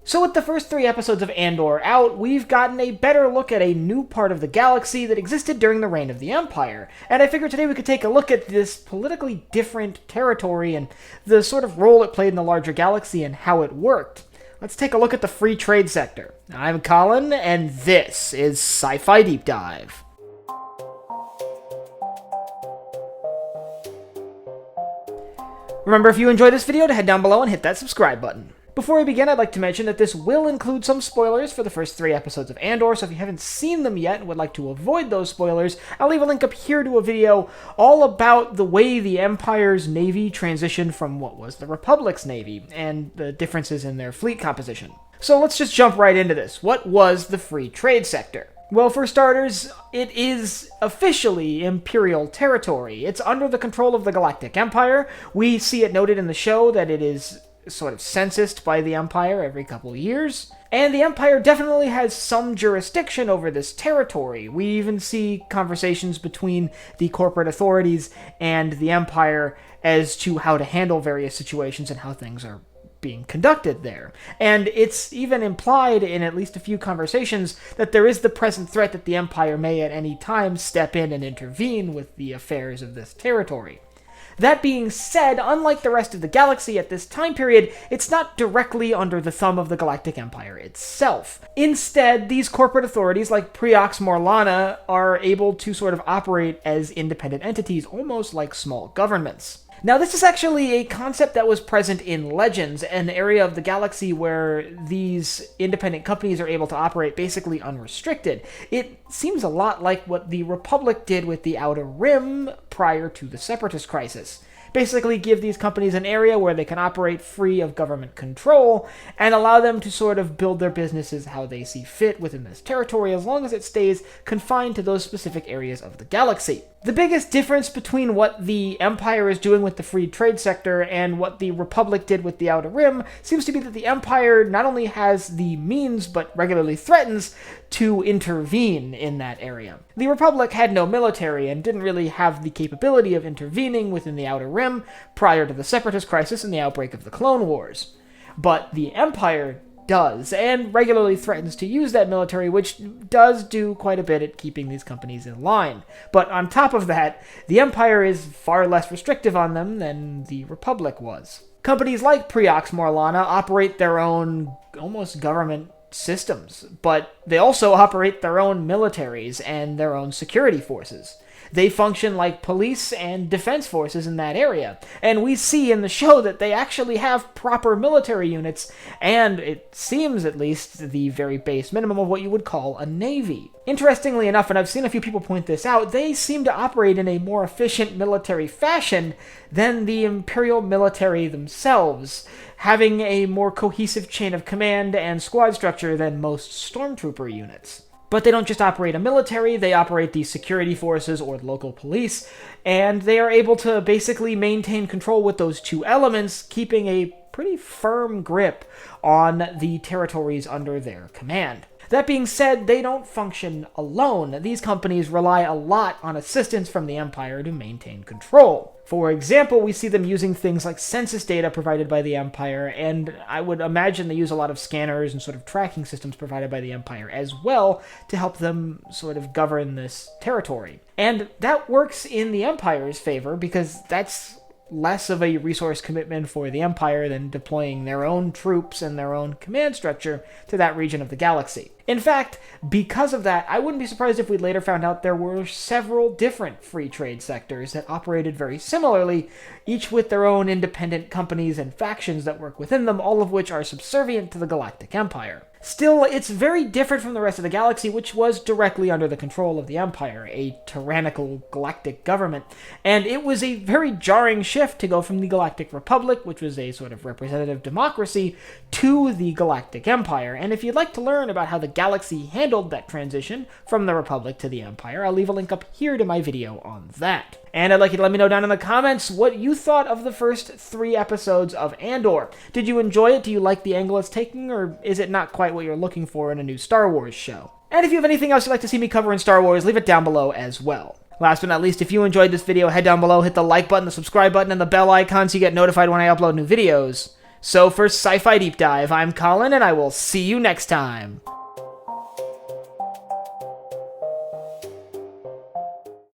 So with the first 3 episodes of Andor out, we've gotten a better look at a new part of the galaxy that existed during the reign of the Empire, and I figured today we could take a look at this politically different territory and the sort of role it played in the larger galaxy and how it worked. Let's take a look at the free trade sector. I'm Colin, and this is Sci-Fi Deep Dive. Remember, if you enjoyed this video, to head down below and hit that subscribe button. Before we begin, I'd like to mention that this will include some spoilers for the first 3 episodes of Andor, so if you haven't seen them yet and would like to avoid those spoilers, I'll leave a link up here to a video all about the way the Empire's navy transitioned from what was the Republic's navy, and the differences in their fleet composition. So let's just jump right into this. What was the free trade sector? Well, for starters, it is officially Imperial territory. It's under the control of the Galactic Empire. We see it noted in the show that it is sort of censused by the Empire every couple years. And the Empire definitely has some jurisdiction over this territory. We even see conversations between the corporate authorities and the Empire as to how to handle various situations and how things are being conducted there. And it's even implied in at least a few conversations that there is the present threat that the Empire may at any time step in and intervene with the affairs of this territory. That being said, unlike the rest of the galaxy at this time period, it's not directly under the thumb of the Galactic Empire itself. Instead, these corporate authorities like Preox-Morlana are able to sort of operate as independent entities, almost like small governments. Now, this is actually a concept that was present in Legends, an area of the galaxy where these independent companies are able to operate basically unrestricted. It seems a lot like what the Republic did with the Outer Rim prior to the Separatist Crisis. Basically give these companies an area where they can operate free of government control and allow them to sort of build their businesses how they see fit within this territory, as long as it stays confined to those specific areas of the galaxy. The biggest difference between what the Empire is doing with the free trade sector and what the Republic did with the Outer Rim seems to be that the Empire not only has the means, but regularly threatens to intervene in that area. The Republic had no military and didn't really have the capability of intervening within the Outer Rim prior to the Separatist Crisis and the outbreak of the Clone Wars. But the Empire does, and regularly threatens to use that military, which does do quite a bit at keeping these companies in line. But on top of that, the Empire is far less restrictive on them than the Republic was. Companies like Preox-Morlana operate their own, almost government systems, but they also operate their own militaries and their own security forces. They function like police and defense forces in that area, and we see in the show that they actually have proper military units, and it seems at least the very base minimum of what you would call a navy. Interestingly enough, and I've seen a few people point this out, they seem to operate in a more efficient military fashion than the Imperial military themselves, having a more cohesive chain of command and squad structure than most stormtrooper units. But they don't just operate a military, they operate the security forces or local police, and they are able to basically maintain control with those two elements, keeping a pretty firm grip on the territories under their command. That being said, they don't function alone. These companies rely a lot on assistance from the Empire to maintain control. For example, we see them using things like census data provided by the Empire, and I would imagine they use a lot of scanners and sort of tracking systems provided by the Empire as well to help them sort of govern this territory. And that works in the Empire's favor because that's less of a resource commitment for the Empire than deploying their own troops and their own command structure to that region of the galaxy. In fact, because of that, I wouldn't be surprised if we later found out there were several different free trade sectors that operated very similarly, each with their own independent companies and factions that work within them, all of which are subservient to the Galactic Empire. Still, it's very different from the rest of the galaxy, which was directly under the control of the Empire, a tyrannical galactic government, and it was a very jarring shift to go from the Galactic Republic, which was a sort of representative democracy, to the Galactic Empire. And if you'd like to learn about how the galaxy handled that transition from the Republic to the Empire, I'll leave a link up here to my video on that. And I'd like you to let me know down in the comments what you thought of the first 3 episodes of Andor. Did you enjoy it? Do you like the angle it's taking? Or is it not quite what you're looking for in a new Star Wars show? And if you have anything else you'd like to see me cover in Star Wars, leave it down below as well. Last but not least, if you enjoyed this video, head down below, hit the like button, the subscribe button, and the bell icon so you get notified when I upload new videos. So for Sci-Fi Deep Dive, I'm Colin, and I will see you next time.